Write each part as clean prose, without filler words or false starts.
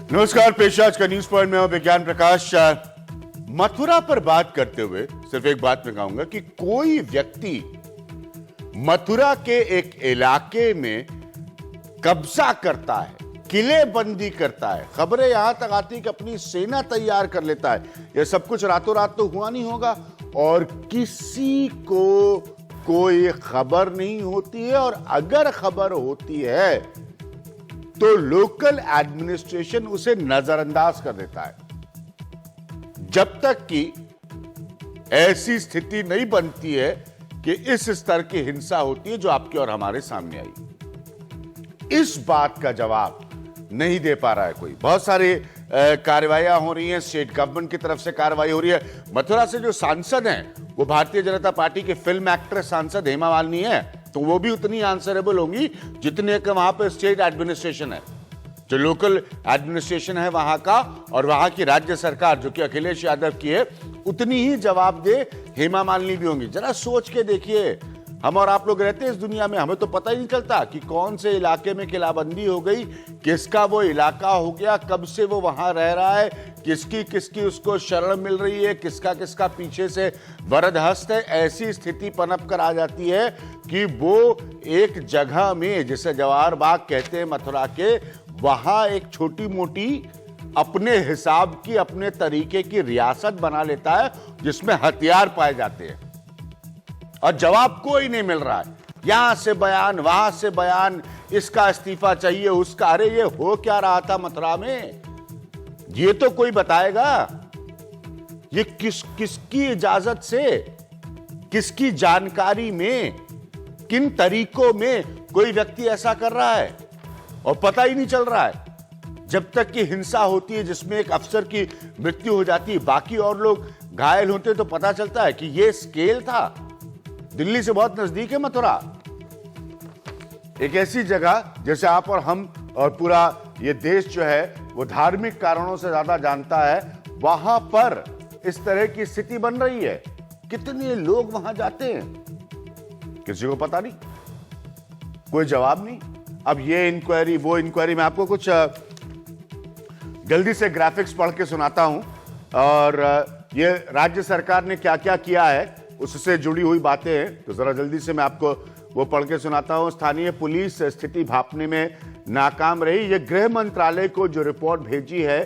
नमस्कार, पेश आज का न्यूज पॉइंट में विज्ञान प्रकाश। मथुरा पर बात करते हुए सिर्फ एक बात मैं कहूंगा कि कोई व्यक्ति मथुरा के एक इलाके में कब्जा करता है, किलेबंदी करता है, खबरें यहां तक आती है कि अपनी सेना तैयार कर लेता है। यह सब कुछ रातों रात तो हुआ नहीं होगा और किसी को कोई खबर नहीं होती है, और अगर खबर होती है तो लोकल एडमिनिस्ट्रेशन उसे नजरअंदाज कर देता है, जब तक कि ऐसी स्थिति नहीं बनती है कि इस स्तर की हिंसा होती है जो आपके और हमारे सामने आई। इस बात का जवाब नहीं दे पा रहा है कोई। बहुत सारी कार्रवाइयां हो रही हैं, स्टेट गवर्नमेंट की तरफ से कार्रवाई हो रही है। मथुरा से जो सांसद हैं वो भारतीय जनता पार्टी के फिल्म एक्ट्रेस सांसद हेमा मालिनी है, तो वो भी उतनी आंसरेबल होंगी जितने का वहां पे स्टेट एडमिनिस्ट्रेशन है, जो लोकल एडमिनिस्ट्रेशन है वहां का, और वहां की राज्य सरकार जो कि अखिलेश यादव की है, उतनी ही जवाबदेह हेमा मालिनी भी होंगी। जरा सोच के देखिए, हम और आप लोग रहते हैं इस दुनिया में, हमें तो पता ही नहीं चलता कि कौन से इलाके में किलाबंदी हो गई, किसका वो इलाका हो गया, कब से वो वहां रह रहा है, किसकी किसकी उसको शरण मिल रही है, किसका किसका पीछे से वरद हस्त है। ऐसी स्थिति पनप कर आ जाती है कि वो एक जगह में, जिसे जवाहर बाग कहते हैं मथुरा के, वहां एक छोटी मोटी अपने हिसाब की, अपने तरीके की रियासत बना लेता है जिसमें हथियार पाए जाते हैं और जवाब कोई नहीं मिल रहा है। यहां से बयान, वहां से बयान, इसका इस्तीफा चाहिए, उसका। अरे ये हो क्या रहा था मथुरा में, ये तो कोई बताएगा। ये किसकी इजाजत से, किसकी जानकारी में, किन तरीकों में कोई व्यक्ति ऐसा कर रहा है, और पता ही नहीं चल रहा है। जब तक कि हिंसा होती है जिसमें एक अफसर की मृत्यु हो जाती है, बाकी और लोग घायल होते, तो पता चलता है कि ये स्केल था। दिल्ली से बहुत नजदीक है मथुरा, एक ऐसी जगह जैसे आप और हम और पूरा ये देश जो है वो धार्मिक कारणों से ज्यादा जानता है, वहां पर इस तरह की स्थिति बन रही है। कितने लोग वहां जाते हैं, किसी को पता नहीं, कोई जवाब नहीं। अब ये इंक्वायरी, वो इंक्वायरी, मैं आपको कुछ जल्दी से ग्राफिक्स पढ़ के सुनाता हूं, और ये राज्य सरकार ने क्या क्या किया है उससे जुड़ी हुई बातें हैं, तो जरा जल्दी से मैं आपको वो पढ़ के सुनाता हूं। स्थानीय पुलिस स्थिति भांपने में नाकाम रही। ये गृह मंत्रालय को जो रिपोर्ट भेजी है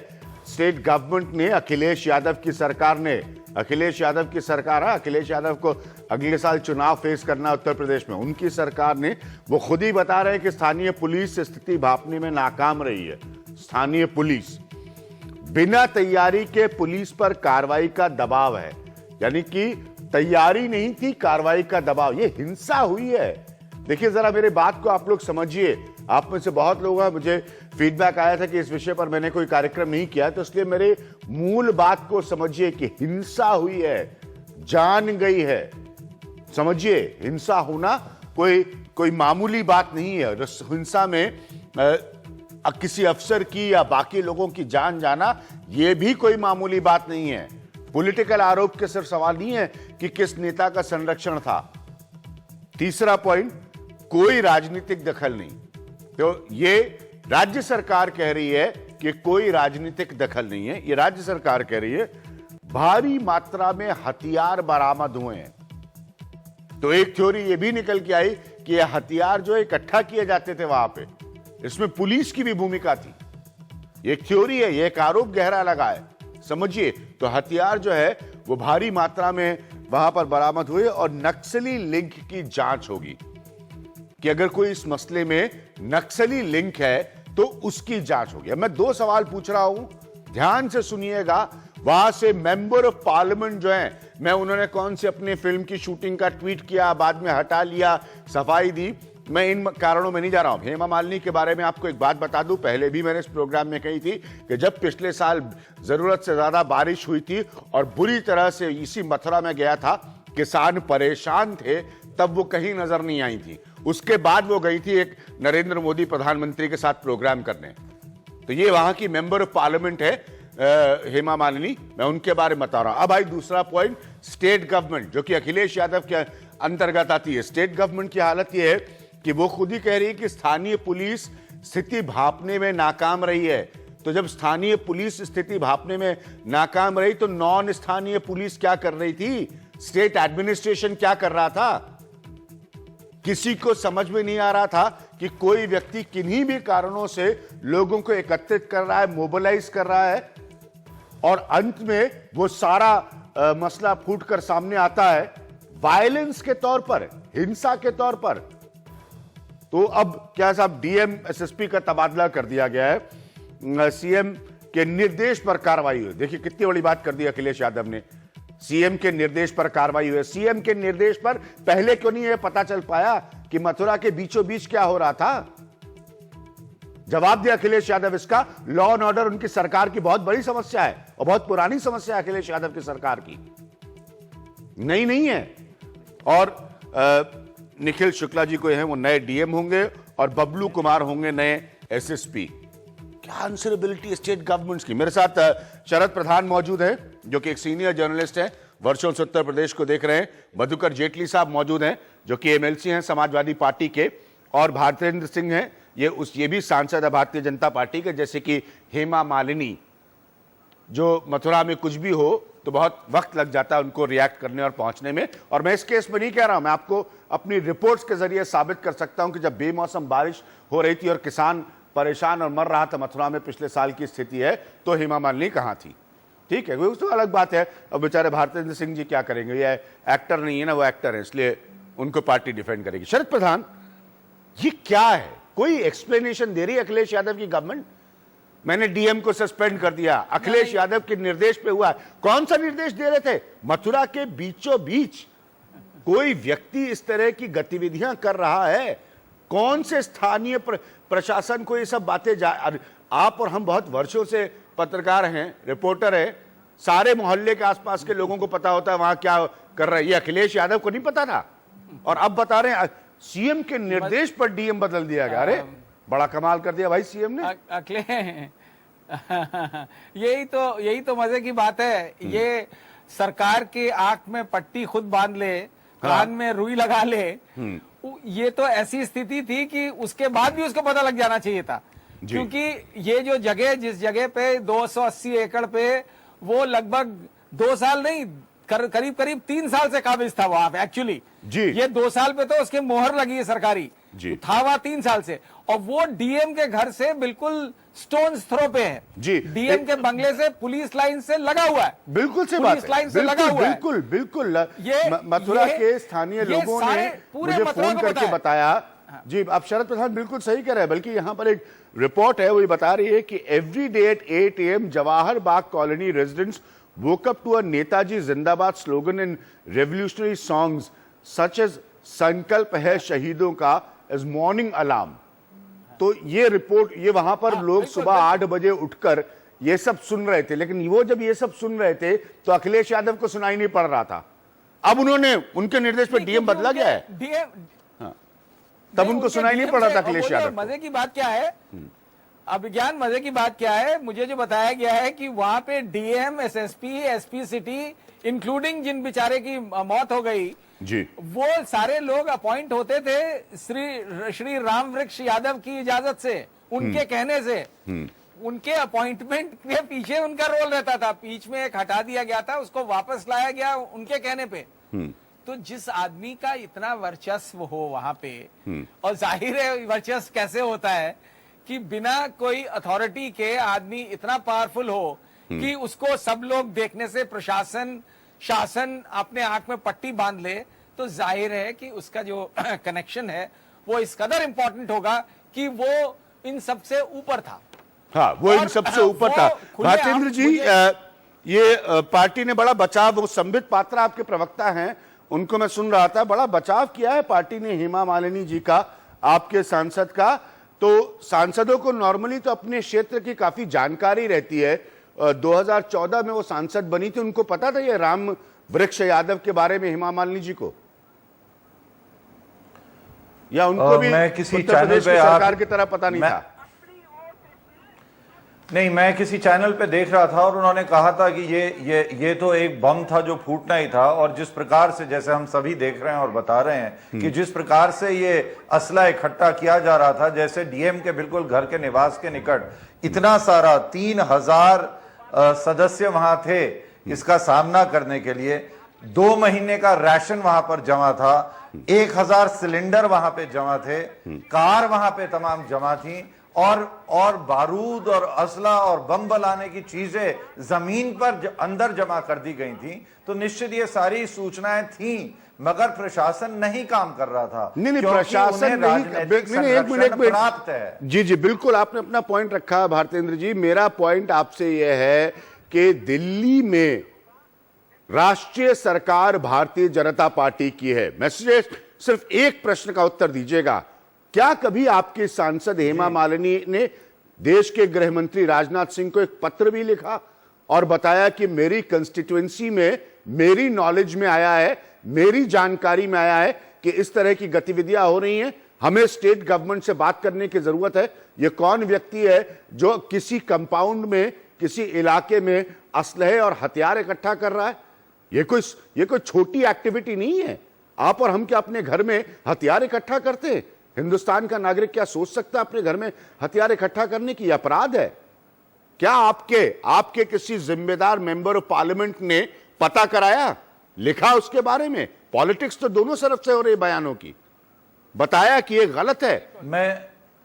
स्टेट गवर्नमेंट ने, अखिलेश यादव की सरकार ने, अखिलेश यादव की सरकार है, अखिलेश यादव को अगले साल चुनाव फेस करना है उत्तर प्रदेश में, उनकी सरकार ने, वो खुद ही बता रहे हैं कि स्थानीय पुलिस स्थिति भांपने में नाकाम रही है। स्थानीय पुलिस, बिना तैयारी के पुलिस पर कार्रवाई का दबाव है, यानी कि तैयारी नहीं थी, कार्रवाई का दबाव, ये हिंसा हुई है। देखिए जरा मेरे बात को आप लोग समझिए। आप में से बहुत लोगों का मुझे फीडबैक आया था कि इस विषय पर मैंने कोई कार्यक्रम नहीं किया, तो इसलिए मेरे मूल बात को समझिए कि हिंसा हुई है, जान गई है। समझिए, हिंसा होना कोई मामूली बात नहीं है। हिंसा में किसी अफसर की या बाकी लोगों की जान जाना, यह भी कोई मामूली बात नहीं है। पॉलिटिकल आरोप के सिर्फ सवाल नहीं है कि किस नेता का संरक्षण था। तीसरा पॉइंट, कोई राजनीतिक दखल नहीं। तो ये राज्य सरकार कह रही है कि कोई राजनीतिक दखल नहीं है। ये राज्य सरकार कह रही है भारी मात्रा में हथियार बरामद हुए हैं। तो एक थ्योरी ये भी निकल के आई कि ये हथियार जो इकट्ठा किए जाते थे वहां पे, इसमें पुलिस की भी भूमिका थी। ये एक थ्योरी है, ये एक आरोप गहरा लगा है, समझिए। तो हथियार जो है वो भारी मात्रा में वहां पर बरामद हुए, और नक्सली लिंक की जांच होगी कि अगर कोई इस मसले में नक्सली लिंक है तो उसकी जांच होगी। अब मैं दो सवाल पूछ रहा हूं, ध्यान से सुनिएगा। वहां से मेंबर ऑफ पार्लियामेंट जो है, मैं उन्होंने कौन सी अपनी फिल्म की शूटिंग का ट्वीट किया, बाद में हटा लिया, सफाई दी, मैं इन कारणों में नहीं जा रहा हूं। हेमा मालिनी के बारे में आपको एक बात बता दूं, पहले भी मैंने इस प्रोग्राम में कही थी कि जब पिछले साल जरूरत से ज्यादा बारिश हुई थी और बुरी तरह से इसी मथुरा में गया था, किसान परेशान थे, तब वो कहीं नजर नहीं आई थी। उसके बाद वो गई थी एक नरेंद्र मोदी प्रधानमंत्री के साथ प्रोग्राम करने। तो ये वहां की मेंबर ऑफ पार्लियामेंट है हेमा मालिनी, मैं उनके बारे में बता रहा हूं। अब आई दूसरा पॉइंट, स्टेट गवर्नमेंट जो कि अखिलेश यादव के अंतर्गत आती है। स्टेट गवर्नमेंट की हालत यह है कि वो खुद ही कह रही है कि स्थानीय पुलिस स्थिति भांपने में नाकाम रही है। तो जब स्थानीय पुलिस स्थिति भांपने में नाकाम रही तो नॉन स्थानीय पुलिस क्या कर रही थी, स्टेट एडमिनिस्ट्रेशन क्या कर रहा था? किसी को समझ में नहीं आ रहा था कि कोई व्यक्ति किन्हीं भी कारणों से लोगों को एकत्रित कर रहा है, मोबिलाइज कर रहा है, और अंत में वो सारा मसला फूटकर सामने आता है वायलेंस के तौर पर, हिंसा के तौर पर। तो अब क्या साहब, डीएम एसएसपी का तबादला कर दिया गया है, सीएम के निर्देश पर कार्रवाई हुई। देखिए कितनी बड़ी बात कर दी अखिलेश यादव ने, सीएम के निर्देश पर कार्रवाई हुई। सीएम के निर्देश पर पहले क्यों नहीं यह पता चल पाया कि मथुरा के बीचों बीच क्या हो रहा था? जवाब दिया अखिलेश यादव इसका। लॉ एंड ऑर्डर उनकी सरकार की बहुत बड़ी समस्या है और बहुत पुरानी समस्या है अखिलेश यादव की सरकार की, नई नहीं है। और निखिल शुक्ला जी को हैं वो नए डीएम होंगे और बबलू कुमार होंगे नए एसएसपी। क्या आंसरेबिलिटी स्टेट गवर्नमेंट्स की। मेरे साथ शरद प्रधान मौजूद हैं जो कि एक सीनियर जर्नलिस्ट हैं, वर्षों से उत्तर प्रदेश को देख रहे हैं। मधुकर जेटली साहब मौजूद हैं जो कि एमएलसी हैं समाजवादी पार्टी के, और भारतेंद्र सिंह हैं, ये भी सांसद है भारतीय जनता पार्टी के। जैसे कि हेमा मालिनी, जो मथुरा में कुछ भी हो तो बहुत वक्त लग जाता है उनको रिएक्ट करने और पहुंचने में। और मैं इस केस में नहीं कह रहा हूं, मैं आपको अपनी रिपोर्ट्स के जरिए साबित कर सकता हूं कि जब बेमौसम बारिश हो रही थी और किसान परेशान और मर रहा था मथुरा में, पिछले साल की स्थिति है, तो हेमा मालिनी कहां थी? ठीक है, वो तो अलग बात है। अब बेचारे भारतेंद्र सिंह जी क्या करेंगे, ये एक्टर नहीं है ना, वो एक्टर है, इसलिए उनको पार्टी डिफेंड करेगी। शरद प्रधान, ये क्या है? कोई एक्सप्लेनेशन दे रही है अखिलेश यादव की गवर्नमेंट? मैंने डीएम को सस्पेंड कर दिया, अखिलेश यादव के निर्देश पे हुआ। कौन सा निर्देश दे रहे थे? मथुरा के बीचों बीच कोई व्यक्ति इस तरह की गतिविधियां कर रहा है, कौन से स्थानीय प्रशासन को ये सब बातें आप और हम बहुत वर्षों से पत्रकार हैं, रिपोर्टर हैं, सारे मोहल्ले के आसपास के लोगों को पता होता है वहां क्या कर रहा है। ये अखिलेश यादव को नहीं पता था और अब बता रहे हैं सीएम के निर्देश पर डीएम बदल दिया गया। अरे बड़ा कमाल कर दिया भाई सीएम ने। यही तो मजे की बात है। ये सरकार की आंख में पट्टी खुद बांध ले, कान में रुई लगा ले, ये तो ऐसी स्थिति थी कि उसके बाद भी उसको पता लग जाना चाहिए था। क्योंकि ये जो जगह, जिस जगह पे 280 एकड़ पे, वो लगभग 2 साल नहीं, करीब 3 साल से काबिज था वहां पे एक्चुअली। ये 2 साल पे तो उसके मोहर लगी है सरकारी, था वहां 3 साल से, और वो डीएम के घर से बिल्कुल स्टोन थ्रो पे है। डीएम के बंगले से पुलिस लाइन से लगा हुआ है, बिल्कुल से पुलिस लाइन से लगा हुआ है। बिल्कुल मथुरा के स्थानीय लोगों ने मुझे फोन करके बताया। जी, आप शरद प्रधान बिल्कुल सही कह रहे हैं। बल्कि यहां पर एक रिपोर्ट है, वो बता रही है कि every day at 8 AM Jawahar Bagh colony residents woke up to a Netaji जिंदाबाद स्लोगन इन रेवोल्यूशनरी सॉन्ग्स सच एज संकल्प है शहीदों का एज मॉर्निंग अलार्म। तो ये रिपोर्ट, ये वहां पर लोग सुबह 8 बजे उठकर ये सब सुन रहे थे। लेकिन वो जब ये सब सुन रहे थे तो अखिलेश यादव को सुनाई नहीं पड़ रहा था। अब उनके निर्देश पर डीएम बदला गया है, तब उनको सुनाई नहीं पड़ रहा था अखिलेश यादव। मजे की बात क्या है, अभिज्ञान मजे की बात क्या है, मुझे जो बताया गया है कि वहां पे DM, SSP, SP city, including जिन बेचारे की मौत हो गई जी, वो सारे लोग अपॉइंट होते थे श्री राम वृक्ष यादव की इजाजत से, उनके कहने से। उनके अपॉइंटमेंट के पीछे उनका रोल रहता था। बीच में एक हटा दिया गया था, उसको वापस लाया गया उनके कहने पे। तो जिस आदमी का इतना वर्चस्व हो वहां पे, और जाहिर है वर्चस्व कैसे होता है कि बिना कोई अथॉरिटी के आदमी इतना पावरफुल हो कि उसको सब लोग देखने से प्रशासन, शासन अपने आंख में पट्टी बांध ले, तो जाहिर है कि उसका जो कनेक्शन है वो इस कदर इंपॉर्टेंट होगा कि वो इन सबसे ऊपर था। हाँ, वो इन सबसे ऊपर था। भारतेंद्र जी, ये पार्टी ने बड़ा बचाव, वो संबित पात्रा आपके प्रवक्ता हैं, उनको मैं सुन रहा था, बड़ा बचाव किया है पार्टी ने हेमा मालिनी जी का, आपके सांसद का। तो सांसदों को नॉर्मली तो अपने क्षेत्र की काफी जानकारी रहती है। 2014 में वो सांसद बनी थी, उनको पता था ये राम वृक्ष यादव के बारे में, हेमा मालिनी जी को, या उनको भी मैं किसी उत्तर प्रदेश की सरकार की तरह पता नहीं था? नहीं, मैं किसी चैनल पे देख रहा था और उन्होंने कहा था कि ये तो एक बम था जो फूटना ही था, और जिस प्रकार से, जैसे हम सभी देख रहे हैं और बता रहे हैं कि जिस प्रकार से ये असला इकट्ठा किया जा रहा था, जैसे डीएम के बिल्कुल घर के निवास के निकट इतना सारा 3000 सदस्य वहां थे इसका सामना करने के लिए। 2 महीने का राशन वहां पर जमा था, 1000 सिलेंडर वहां पे जमा थे, कार वहां पे तमाम जमा थी, और बारूद और असला और बम बनाने की चीजें जमीन पर अंदर जमा कर दी गई थी। तो निश्चित ये सारी सूचनाएं थी, मगर प्रशासन नहीं काम कर रहा था। नहीं, प्रशासन नहीं, एक मिनट प्राप्त है। जी जी बिल्कुल, आपने अपना पॉइंट रखा भारतेंद्र जी। मेरा पॉइंट आपसे यह है कि दिल्ली में राष्ट्रीय सरकार भारतीय जनता पार्टी की है। मैसेज सिर्फ एक प्रश्न का उत्तर दीजिएगा, क्या कभी आपके सांसद हेमा मालिनी ने देश के गृह मंत्री राजनाथ सिंह को एक पत्र भी लिखा और बताया कि मेरी कंस्टिट्यूएंसी में, मेरी नॉलेज में आया है, मेरी जानकारी में आया है कि इस तरह की गतिविधियां हो रही हैं, हमें स्टेट गवर्नमेंट से बात करने की जरूरत है। यह कौन व्यक्ति है जो किसी कंपाउंड में, किसी इलाके में असलहे और हथियार इकट्ठा कर रहा है? ये कोई छोटी एक्टिविटी नहीं है। आप और हम क्या अपने घर में हथियार इकट्ठा करते हैं? हिंदुस्तान का नागरिक क्या सोच सकता है अपने घर में हथियार इकट्ठा करने की? अपराध है क्या? आपके किसी जिम्मेदार मेंबर ऑफ पार्लियामेंट ने पता कराया, लिखा उसके बारे में? पॉलिटिक्स तो दोनों तरफ से हो रही बयानों की, बताया कि ये गलत है।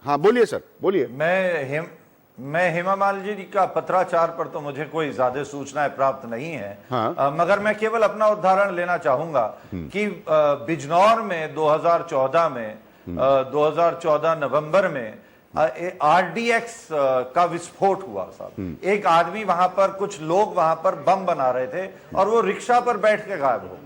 हाँ बोलिए सर, बोलिए। मैं हेमा मालिनी जी का पत्राचार पर तो मुझे कोई ज्यादा सूचनाएं प्राप्त नहीं है। हाँ। मगर मैं केवल अपना उदाहरण लेना चाहूंगा कि बिजनौर में 2014 नवंबर में आरडीएक्स का विस्फोट हुआ साहब। एक आदमी वहां पर, कुछ लोग वहां पर बम बना रहे थे और वो रिक्शा पर बैठ के गायब हो गए।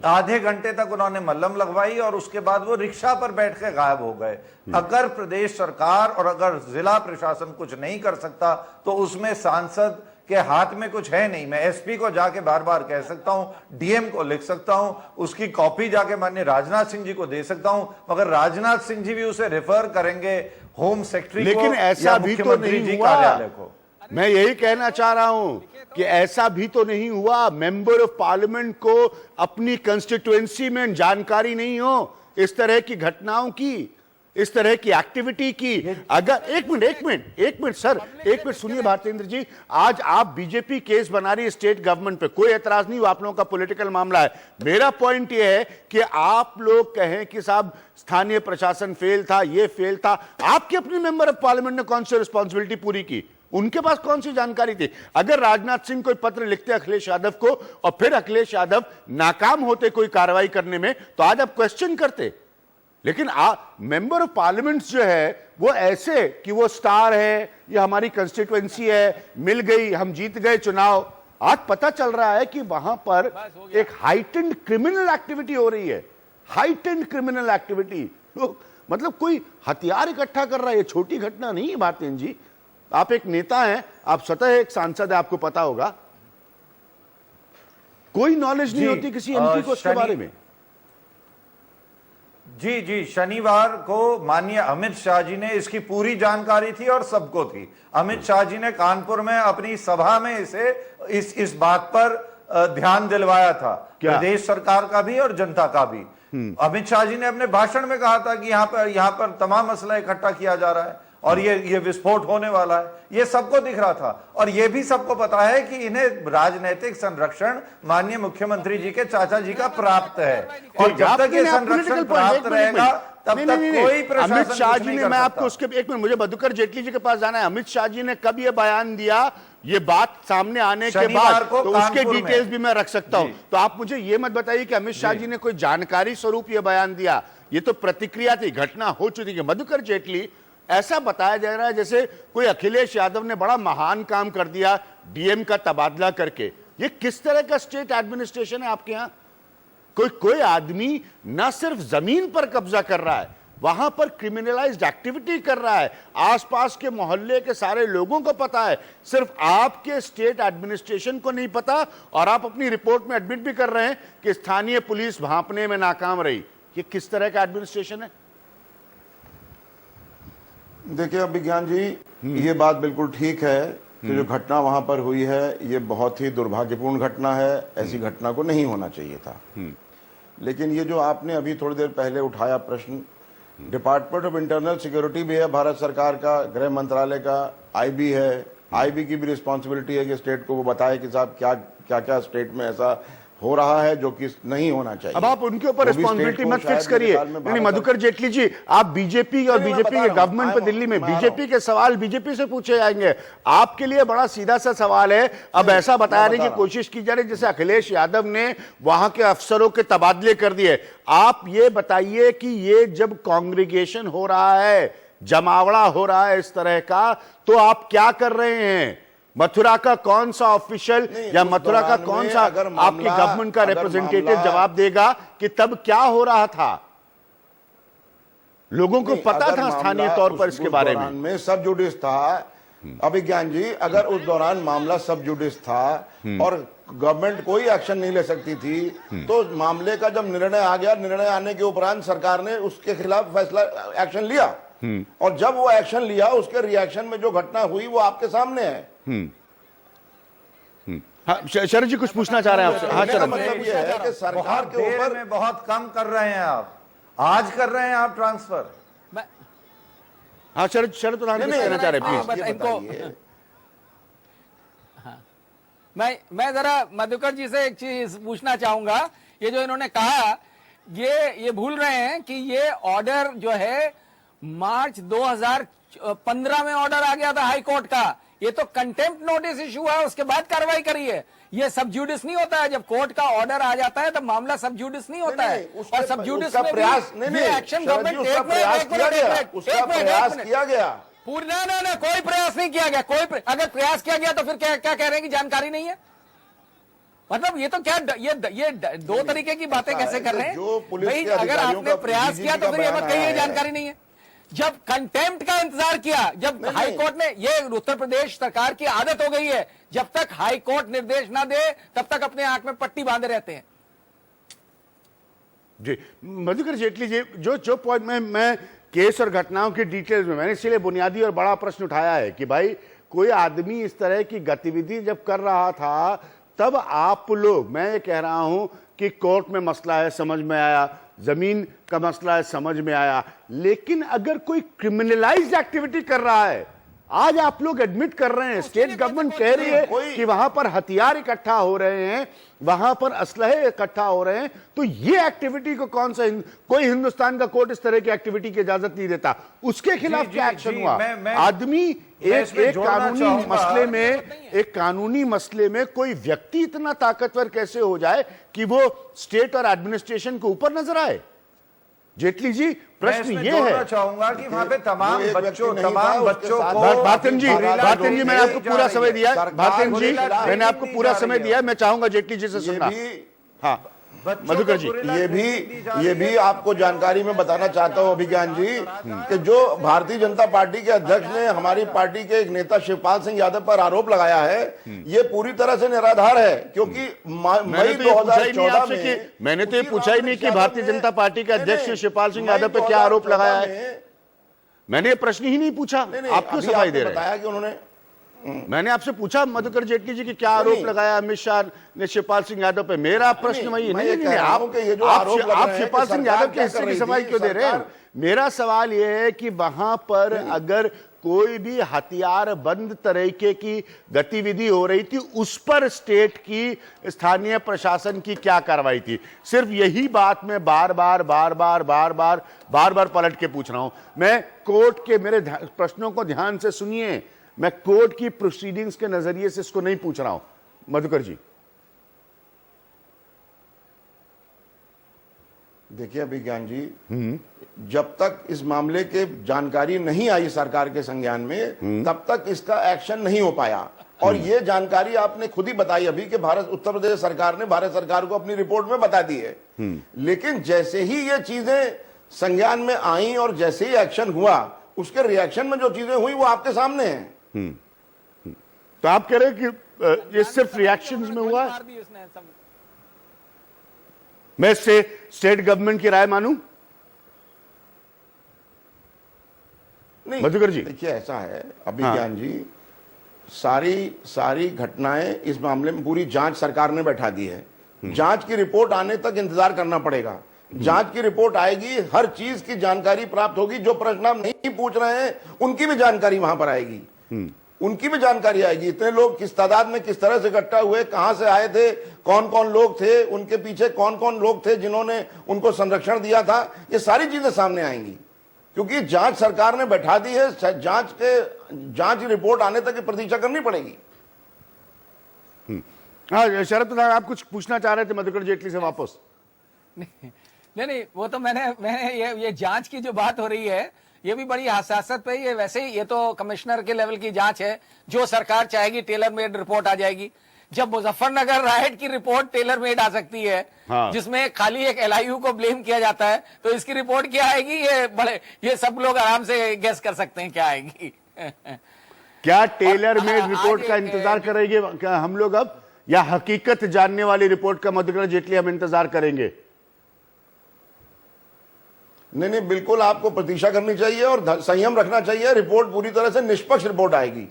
आधे घंटे तक उन्होंने मल्लम लगवाई और उसके बाद वो रिक्शा पर बैठ के गायब हो गए। अगर प्रदेश सरकार और अगर जिला प्रशासन कुछ नहीं कर सकता तो उसमें सांसद के हाथ में कुछ है नहीं। मैं एसपी को जाके बार बार कह सकता हूं, डीएम को लिख सकता हूं, उसकी कॉपी जाके माननीय राजनाथ सिंह जी को दे सकता हूं, मगर राजनाथ सिंह जी भी उसे रेफर करेंगे होम सेक्रेटरी को, लेकिन ऐसा भी तो नहीं हुआ। कार्यालय को। मैं यही कहना चाह रहा हूं कि ऐसा भी तो नहीं हुआ। मेंबर ऑफ पार्लियामेंट को अपनी कंस्टिट्यूएंसी में जानकारी नहीं हो इस तरह की घटनाओं की, इस तरह की एक्टिविटी की। अगर एक मिनट सर, एक मिनट सुनिए भारतेंद्र जी। आज आप बीजेपी केस बना रही है स्टेट गवर्नमेंट पे, कोई एतराज नहीं, आप लोगों का पॉलिटिकल मामला है। मेरा पॉइंट यह है कि आप लोग कहें कि साहब स्थानीय प्रशासन फेल था, ये फेल था, आपके अपने मेंबर ऑफ पार्लियामेंट ने कौन सी रिस्पॉन्सिबिलिटी पूरी की? उनके पास कौन सी जानकारी थी? अगर राजनाथ सिंह कोई पत्र लिखते अखिलेश यादव को और फिर अखिलेश यादव नाकाम होते कोई कार्रवाई करने में, तो आज आप क्वेश्चन करते। लेकिन मेंबर ऑफ पार्लियामेंट जो है वो ऐसे कि वो स्टार है, ये हमारी कंस्टिट्यूएंसी है, मिल गई, हम जीत गए चुनाव। आज पता चल रहा है कि वहां पर एक हाइटेंड क्रिमिनल एक्टिविटी हो रही है, हाइटेंड क्रिमिनल एक्टिविटी। लोग मतलब कोई हथियार इकट्ठा कर रहा है, ये छोटी घटना नहीं है भारतेंद्र जी। आप एक नेता हैं, आप स्वतः एक सांसद है, आपको पता होगा। कोई नॉलेज नहीं होती किसी एमपी को उसके बारे में। जी, शनिवार को माननीय अमित शाह जी ने इसकी पूरी जानकारी थी और सबको थी। अमित शाह जी ने कानपुर में अपनी सभा में इस बात पर ध्यान दिलवाया था, प्रदेश सरकार का भी और जनता का भी। अमित शाह जी ने अपने भाषण में कहा था कि यहाँ पर तमाम मसला इकट्ठा किया जा रहा है और ये विस्फोट होने वाला है। ये सबको दिख रहा था और ये भी सबको पता है कि इन्हें राजनीतिक संरक्षण माननीय मुख्यमंत्री जी के चाचा जी का प्राप्त है, और जब तक ये संरक्षण प्राप्त रहेगा तब तक कोई प्रशासन अमित शाह जी नहीं ने, कर मैं सकता। आपको उसके एक मिनट, मुझे मधुकर जेटली जी के पास जाना है। अमित शाह जी ने कब ये बयान दिया, ये बात सामने आने के बाद तो उसके डिटेल्स भी मैं रख सकता हूं। तो आप मुझे ये मत बताइए कि अमित शाह जी ने कोई जानकारी स्वरूप ये बयान दिया। ये तो प्रतिक्रिया थी, घटना हो चुकी है। मधुकर जेटली, ऐसा बताया जा रहा है जैसे कोई अखिलेश यादव ने बड़ा महान काम कर दिया डीएम का तबादला करके। ये किस तरह का स्टेट एडमिनिस्ट्रेशन है आपके यहां? कोई आदमी ना सिर्फ जमीन पर कब्जा कर रहा है, वहां पर क्रिमिनलाइज्ड एक्टिविटी कर रहा है। आसपास के मोहल्ले के सारे लोगों को पता है, सिर्फ आपके स्टेट एडमिनिस्ट्रेशन को नहीं पता। और आप अपनी रिपोर्ट में एडमिट भी कर रहे हैं कि स्थानीय पुलिस भांपने में नाकाम रही। ये किस तरह का एडमिनिस्ट्रेशन है? देखिए अभिज्ञान जी, ये बात बिल्कुल ठीक है कि जो घटना वहां पर हुई है ये बहुत ही दुर्भाग्यपूर्ण घटना है, ऐसी घटना को नहीं होना चाहिए था। लेकिन ये जो आपने अभी थोड़ी देर पहले उठाया प्रश्न, डिपार्टमेंट ऑफ इंटरनल सिक्योरिटी भी है भारत सरकार का, गृह मंत्रालय का, आईबी है, आईबी की भी रिस्पॉन्सिबिलिटी है कि स्टेट को वो बताए कि साहब क्या क्या क्या स्टेट में ऐसा हो रहा है जो कि नहीं होना चाहिए। अब आप उनके ऊपर वो भी रिस्पॉन्सिबिलिटी स्टेट को मत फिक्स शायद करिए। मेरे ख्याल में नहीं, मधुकर जेटली जी, आप बीजेपी और नहीं, मैं बीजेपी बता के रहा हूं, गवर्नमेंट पे दिल्ली में मैं आ रहा बीजेपी के सवाल बीजेपी से पूछे जाएंगे। आपके लिए बड़ा सीधा सा सवाल है। अब ऐसा बताने की कोशिश की जा रही जैसे अखिलेश यादव ने वहां के अफसरों के तबादले कर दिए। आप ये बताइए कि ये जब कांग्रीगेशन हो रहा है, जमावड़ा हो रहा है इस तरह का, तो आप क्या कर रहे हैं? मथुरा का कौन सा ऑफिशियल या मथुरा का कौन सा आपकी गवर्नमेंट का रिप्रेजेंटेटिव जवाब देगा कि तब क्या हो रहा था? लोगों को पता था स्थानीय तौर पर इसके बारे में सब जुडिस था। अभिज्ञान जी, अगर उस दौरान मामला सब जुडिस था और गवर्नमेंट कोई एक्शन नहीं ले सकती थी, तो मामले का जब निर्णय आ गया, निर्णय आने के उपरांत सरकार ने उसके खिलाफ फैसला एक्शन लिया, और जब वो एक्शन लिया उसके रिएक्शन में जो घटना हुई वो आपके सामने है। हाँ, शरद जी कुछ पूछना चाह रहे हैं आपसे? हाँ शरद, मतलब ये है कि सरकार बहुत के देर ऊपर में बहुत कम कर रहे हैं आप, आज कर रहे हैं आप ट्रांसफर। हाँ शरद प्रधान कुछ कहना चाह रहे हैं प्लीज। बताइए। मैं जरा मधुकर जी से एक चीज पूछना चाहूंगा। ये जो इन्होंने कहा, ये भूल रहे हैं कि ये ऑर्डर जो है मार्च 2015 में ऑर्डर आ गया था हाई कोर्ट का। ये तो कंटेम्प्ट नोटिस इशू है, उसके बाद कार्रवाई करी है। ये सब जुडिस नहीं होता है। जब कोर्ट का ऑर्डर आ जाता है तब मामला सब जुडिस नहीं होता है। और सब जुडिस में प्रयास एक्शन गवर्नमेंट किया गया। पूरा ना कोई प्रयास नहीं किया गया। अगर प्रयास किया गया तो फिर क्या कह रहे हैं कि जानकारी नहीं है? मतलब ये तो क्या ये दो तरीके की बातें कैसे कर रहे हैं भाई? अगर आपने प्रयास किया तो फिर ये मत कहिए जानकारी नहीं है। जब कंटेम्प्ट का इंतजार किया, जब हाई कोर्ट ने, ये उत्तर प्रदेश सरकार की आदत हो गई है, जब तक हाई कोर्ट निर्देश ना दे तब तक अपने आंख में पट्टी बांधे रहते हैं। जी मधुकर जेटली जी, जो पॉइंट में मैं केस और घटनाओं की डिटेल्स में मैंने इसलिए बुनियादी और बड़ा प्रश्न उठाया है कि भाई कोई आदमी इस तरह की गतिविधि जब कर रहा था तब आप लोग, मैं ये कह रहा हूं कि कोर्ट में मसला है समझ में आया, जमीन का मसला है समझ में आया, लेकिन अगर कोई क्रिमिनलाइज्ड एक्टिविटी कर रहा है, आज आप लोग एडमिट कर रहे हैं, स्टेट गवर्नमेंट कह रही है कि वहां पर हथियार इकट्ठा हो रहे हैं, वहां पर असलहे इकट्ठा हो रहे हैं, तो ये एक्टिविटी को कौन सा कोई हिंदुस्तान का कोर्ट इस तरह की एक्टिविटी की इजाजत नहीं देता। उसके खिलाफ क्या एक्शन हुआ? आदमी एक कानूनी मसले में कोई व्यक्ति इतना ताकतवर कैसे हो जाए कि वो स्टेट और एडमिनिस्ट्रेशन के ऊपर नजर आए? जेटली जी, प्रश्न ये है, चाहूंगा कि वहां पे तमाम बच्चों को भारतन जी मैंने आपको पूरा समय दिया, भारतन जी मैंने आपको पूरा समय दिया, मैं चाहूंगा जेटली जी से सुनना। हाँ मधुकर जी, ये भी आपको जानकारी में बताना चाहता हूं अभिज्ञान जी कि जो भारतीय जनता पार्टी के अध्यक्ष ने हमारी पार्टी के एक नेता शिवपाल सिंह यादव पर आरोप लगाया है, ये पूरी तरह से निराधार है, क्योंकि मई 2014 में मैंने तो ये पूछा ही नहीं कि भारतीय जनता पार्टी के अध्यक्ष ने शिवपाल सिंह यादव पर क्या आरोप लगाया है। मैंने ये प्रश्न ही नहीं पूछा, आप क्यों सफाई दे रहे हैं? कि उन्होंने मैंने आपसे पूछा मधुकर जेटली जी की क्या आरोप लगाया अमित शाह ने शिवपाल सिंह यादव पे। मेरा प्रश्न वही नहीं, आप शिवपाल सिंह यादव के हिस्से की सफाई क्यों दे रहे हैं? मेरा सवाल यह है कि वहां पर अगर कोई भी हथियार बंद तरीके की गतिविधि हो रही थी, उस पर स्टेट की स्थानीय प्रशासन की क्या कार्रवाई थी? सिर्फ यही बात मैं बार बार पलट के पूछ रहा हूं। मैं कोर्ट के, मेरे प्रश्नों को ध्यान से सुनिए, मैं कोर्ट की प्रोसीडिंग्स के नजरिए से इसको नहीं पूछ रहा हूं। मधुकर जी देखिए अभिज्ञान जी, जब तक इस मामले के जानकारी नहीं आई सरकार के संज्ञान में, तब तक इसका एक्शन नहीं हो पाया। और ये जानकारी आपने खुद ही बताई अभी कि उत्तर प्रदेश सरकार ने भारत सरकार को अपनी रिपोर्ट में बता दी है। लेकिन जैसे ही ये चीजें संज्ञान में आई और जैसे ही एक्शन हुआ, उसके रिएक्शन में जो चीजें हुई वो आपके सामने हैं। तो आप कह रहे हैं कि ये सिर्फ रिएक्शंस में हुआ? मैं इससे स्टेट गवर्नमेंट की राय मानूं? नहीं, मधुकर जी देखिए ऐसा है अभिज्ञान जी, सारी घटनाएं इस मामले में पूरी जांच सरकार ने बैठा दी है। जांच की रिपोर्ट आने तक इंतजार करना पड़ेगा। जांच की रिपोर्ट आएगी, हर चीज की जानकारी प्राप्त होगी। जो प्रश्न आप नहीं पूछ रहे हैं उनकी भी जानकारी वहां पर आएगी, उनकी भी जानकारी आएगी। इतने लोग किस तादाद में किस तरह से इकट्ठा हुए, कहां से आए थे, कौन कौन लोग थे, उनके पीछे कौन कौन लोग थे जिन्होंने उनको संरक्षण दिया था, ये सारी चीजें सामने आएंगी। क्योंकि जांच सरकार ने बैठा दी है, जांच रिपोर्ट आने तक की प्रतीक्षा करनी पड़ेगी। हाँ शरद प्रधान, आप कुछ पूछना चाह रहे थे मधुकर जेटली से वापस? नहीं, वो तो मैंने ये जांच की जो बात हो रही है, ये भी बड़ी हसासत पे ये वैसे ही, ये तो कमिश्नर के लेवल की जांच है। जो सरकार चाहेगी टेलर मेड रिपोर्ट आ जाएगी। जब मुजफ्फरनगर राइट की रिपोर्ट टेलर मेड आ सकती है, हाँ। जिसमें खाली एक एलआईयू को ब्लेम किया जाता है, तो इसकी रिपोर्ट क्या आएगी, ये सब लोग आराम से गेस कर सकते हैं क्या आएगी। क्या टेलर मेड रिपोर्ट का इंतजार करेंगे क्या हम लोग अब, या हकीकत जानने वाली रिपोर्ट का मधुकर जेटली हम इंतजार करेंगे? नहीं, बिल्कुल आपको प्रतीक्षा करनी चाहिए और संयम रखना चाहिए। रिपोर्ट पूरी तरह से निष्पक्ष रिपोर्ट आएगी।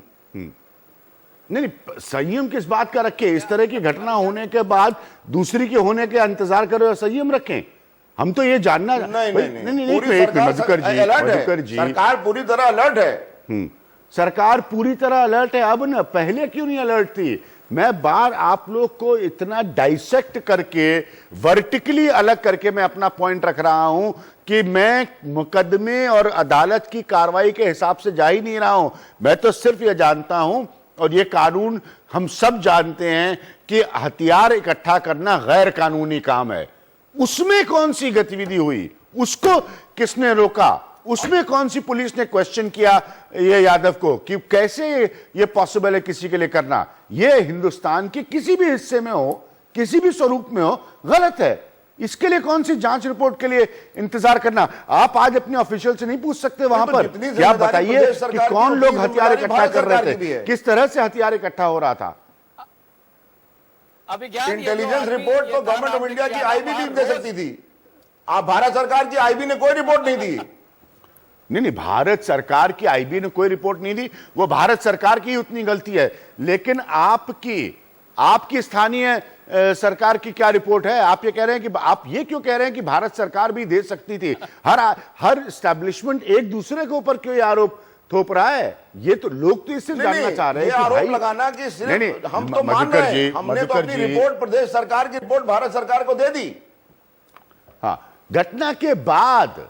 नहीं, संयम किस बात का रखें? इस तरह की घटना होने के बाद दूसरी के होने के इंतजार करो, संयम रखें। हम तो ये जानना नहीं, मधुकर जी, सरकार पूरी तरह अलर्ट है। सरकार पूरी तरह अलर्ट है। अब ना पहले क्यों नहीं अलर्ट थी? मैं बार आप लोग को इतना डाइसेक्ट करके, वर्टिकली अलग करके मैं अपना पॉइंट रख रहा हूं कि मैं मुकदमे और अदालत की कार्रवाई के हिसाब से जा ही नहीं रहा हूं। मैं तो सिर्फ यह जानता हूं, और ये कानून हम सब जानते हैं कि हथियार इकट्ठा करना गैर कानूनी काम है। उसमें कौन सी गतिविधि हुई, उसको किसने रोका, उसमें कौन सी पुलिस ने क्वेश्चन किया ये यादव को कि कैसे ये पॉसिबल है किसी के लिए करना? ये हिंदुस्तान के किसी भी हिस्से में हो, किसी भी स्वरूप में हो, गलत है। इसके लिए कौन सी जांच रिपोर्ट के लिए इंतजार करना? आप आज अपने ऑफिशियल से नहीं पूछ सकते वहां पर क्या बताइए कि कौन लोग हथियार इकट्ठा कर रहे थे, किस तरह से हथियार इकट्ठा हो रहा था? इंटेलिजेंस रिपोर्ट तो गवर्नमेंट ऑफ इंडिया की आईबी भी दे सकती थी। आप भारत सरकार की आईबी ने कोई रिपोर्ट नहीं दी। नहीं, भारत सरकार की आईबी ने कोई रिपोर्ट नहीं दी, वो भारत सरकार की उतनी गलती है। लेकिन आपकी स्थानीय सरकार की क्या रिपोर्ट है? आप ये कह रहे हैं कि आप ये क्यों कह रहे हैं कि भारत सरकार भी दे सकती थी? हर एस्टैब्लिशमेंट एक दूसरे के ऊपर क्यों आरोप थोप रहा है? ये तो लोग तो इससे जानना चाह रहे हैं कि आरोप भाई लगाना कि सिर्फ हम तो मान रहे हैं, हमने तो अपनी रिपोर्ट प्रदेश सरकार की रिपोर्ट भारत सरकार को दे दी। हाँ, घटना के बाद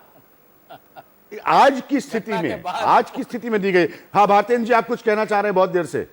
आज की स्थिति में दी गई। हाँ भारतेंद्र जी, आप कुछ कहना चाह रहे हैं बहुत देर से।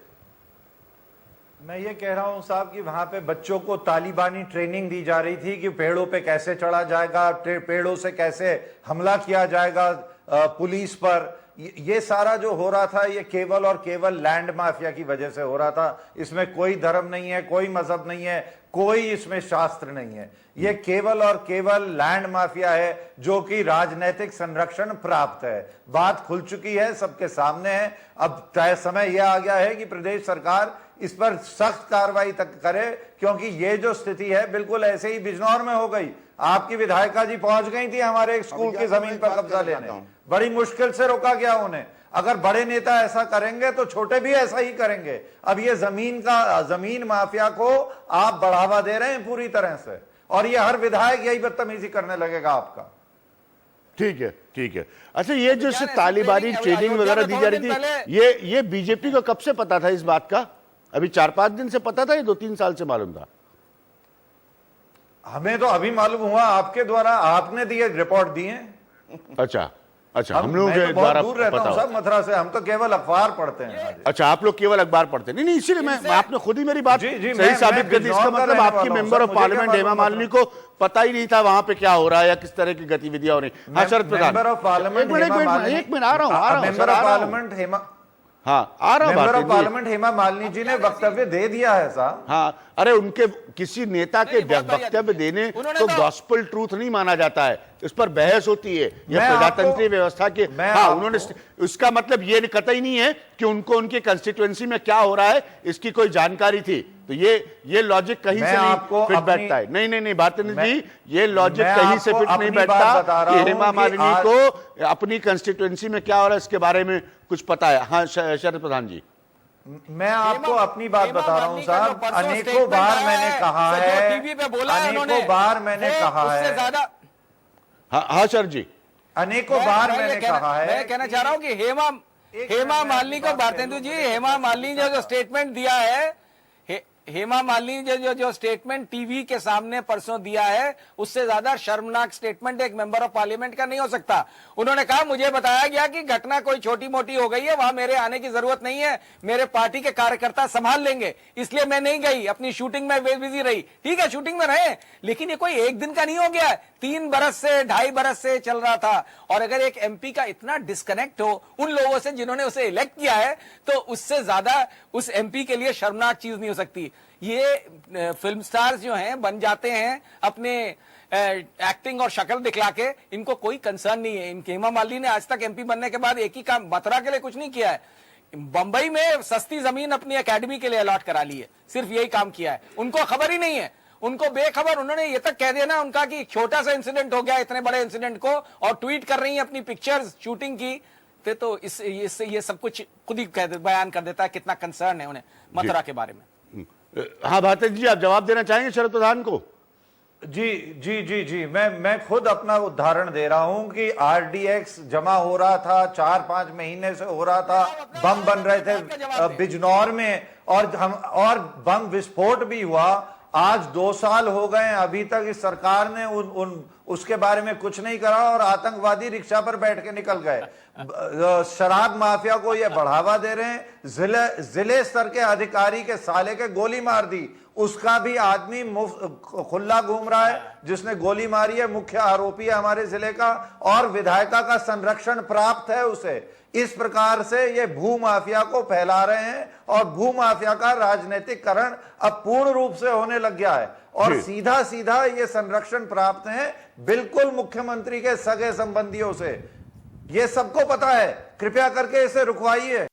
मैं ये कह रहा हूं साहब कि वहां पे बच्चों को तालिबानी ट्रेनिंग दी जा रही थी कि पेड़ों पे कैसे चढ़ा जाएगा, पेड़ों से कैसे हमला किया जाएगा पुलिस पर। ये सारा जो हो रहा था, ये केवल और केवल लैंड माफिया की वजह से हो रहा था। इसमें कोई धर्म नहीं है, कोई मजहब नहीं है, कोई इसमें शास्त्र नहीं है। ये केवल और केवल लैंड माफिया है जो कि राजनीतिक संरक्षण प्राप्त है। बात खुल चुकी है, सबके सामने है। अब तय समय यह आ गया है कि प्रदेश सरकार इस पर सख्त कार्रवाई तक करे, क्योंकि ये जो स्थिति है बिल्कुल ऐसे ही बिजनौर में हो गई। आपकी विधायिका जी पहुंच गई थी हमारे एक स्कूल की जमीन पर कब्जा लेने, बड़ी मुश्किल से रोका गया उन्हें। अगर बड़े नेता ऐसा करेंगे तो छोटे भी ऐसा ही करेंगे। अब ये जमीन माफिया को आप बढ़ावा दे रहे हैं पूरी तरह से, और ये हर विधायक यही बदतमीजी करने लगेगा आपका। ठीक है। अच्छा, ये जो तालिबानी ट्रेनिंग वगैरह दी जा रही थी, ये बीजेपी को कब से पता था इस बात का? अभी 4-5 दिन से पता था या 2-3 साल से मालूम था? हमें तो अभी मालूम हुआ आपके द्वारा, आपने दिए रिपोर्ट दिए। अच्छा, हम लोगों के द्वारा पता हो। सब मथुरा से, हम तो केवल अखबार पढ़ते हैं। अच्छा, आप लोग केवल अखबार पढ़ते हैं? नहीं, इसीलिए मैं आपने खुद ही मेरी बात सही साबित कर दी। इसका मतलब आपकी member of parliament Hema Malini को पता ही नहीं था वहां पे क्या हो रहा है या किस तरह की गतिविधियां हो रही। हाँ Sharad Pradhan, member of parliament एक मिनट आ रहा हूँ। Member of parliament Hema Hema Malini ji ने वक्तव्य दे दिया है साहब। हाँ, अरे उनके किसी नेता के वक्तव्य देने तो गॉस्पेल ट्रूथ नहीं माना जाता है, इस पर बहस होती है। यह प्रजातंत्रीय व्यवस्था के हाँ, उन्होंने इसका मतलब ये कतई नहीं है कि उनको उनकी कंस्टिट्यूएंसी में क्या हो रहा है इसकी कोई जानकारी थी। तो ये लॉजिक कहीं मैं से नहीं आपको फिट अपनी- बैठता है। नहीं नहीं भारतेंद्र जी, ये लॉजिक मैं कहीं से आपको फिट नहीं अपनी बात बैठता बता रहा कि हूं हेमा कि मालिनी आज- को अपनी कंस्टिट्यूएंसी में क्या हो रहा है इसके बारे में कुछ पता है। हाँ शरद प्रधान जी, मैं आपको अपनी बात हेमा बता रहा हूं मालिनी का जो साहब, परसों अनेकों statement बार आया मैंने है, कहा जो है, टीवी पे बोला है अनेकों उन्होंने, बार मैंने वो कहा उससे है, ज्यादा हाँ शरद जी, अनेकों बार मैं ये मैंने कहना- कहा है। मैं कहना चाह रहा हूं कि हेमा मिनट मालिनी को, बात भारतेंदु कह जी, लूं, हेमा मालिनी ने जो स्टेटमेंट दिया है, हेमा मालिनी ने जो स्टेटमेंट टीवी के सामने परसों दिया है, उससे ज्यादा शर्मनाक स्टेटमेंट एक मेंबर ऑफ पार्लियामेंट का नहीं हो सकता। उन्होंने कहा मुझे बताया गया कि घटना कोई छोटी मोटी हो गई है, वहां मेरे आने की जरूरत नहीं है, मेरे पार्टी के कार्यकर्ता संभाल लेंगे, इसलिए मैं नहीं गई, अपनी शूटिंग में बिजी रही। ठीक है, शूटिंग में रहे, लेकिन ये कोई एक दिन का नहीं हो गया है, 3 बरस से 2.5 बरस से चल रहा था। और अगर एक एमपी का इतना डिस्कनेक्ट हो उन लोगों से जिन्होंने उसे इलेक्ट किया है, तो उससे ज्यादा उस एमपी के लिए शर्मनाक चीज नहीं हो सकती। ये फिल्म स्टार्स जो हैं बन जाते हैं अपने एक्टिंग और शक्ल दिखला के, इनको कोई कंसर्न नहीं है। इनके हेमा मालिनी ने आज तक एमपी बनने के बाद एक ही काम, मथुरा के लिए कुछ नहीं किया है। बंबई में सस्ती जमीन अपनी एकेडमी के लिए अलॉट करा ली है, सिर्फ यही काम किया है। उनको खबर ही नहीं है, उनको बेखबर। उन्होंने ये तक कह दिया ना उनका कि छोटा सा इंसिडेंट हो गया इतने बड़े इंसिडेंट को, और ट्वीट कर रही है अपनी पिक्चर्स शूटिंग की, तो इससे ये सब कुछ खुद ही बयान कर देता है कितना कंसर्न है उन्हें मथुरा के बारे में। हाँ भारतेंद्र जी, आप जवाब देना चाहेंगे शरद प्रधान को? जी जी जी जी, मैं खुद अपना उदाहरण दे रहा हूं कि आरडीएक्स जमा हो रहा था, 4-5 महीने से हो रहा था, बम बन रहे थे बिजनौर में, और बम विस्फोट भी हुआ। आज 2 साल हो गए, अभी तक इस सरकार ने उसके बारे में कुछ नहीं करा, और आतंकवादी रिक्शा पर बैठ के निकल गए। शराब माफिया को ये बढ़ावा दे रहे हैं। जिले स्तर के अधिकारी के साले के गोली मार दी, उसका भी आदमी खुला घूम रहा है, जिसने गोली मारी है मुख्य आरोपी है हमारे जिले का, और विधायिका का संरक्षण प्राप्त है उसे। इस प्रकार से ये भू माफिया को फैला रहे हैं, और भू माफिया का राजनीतिकरण अब पूर्ण रूप से होने लग गया है, और सीधा सीधा ये संरक्षण प्राप्त है बिल्कुल मुख्यमंत्री के सगे संबंधियों से। ये सबको पता है, कृपया करके इसे रुकवाइए।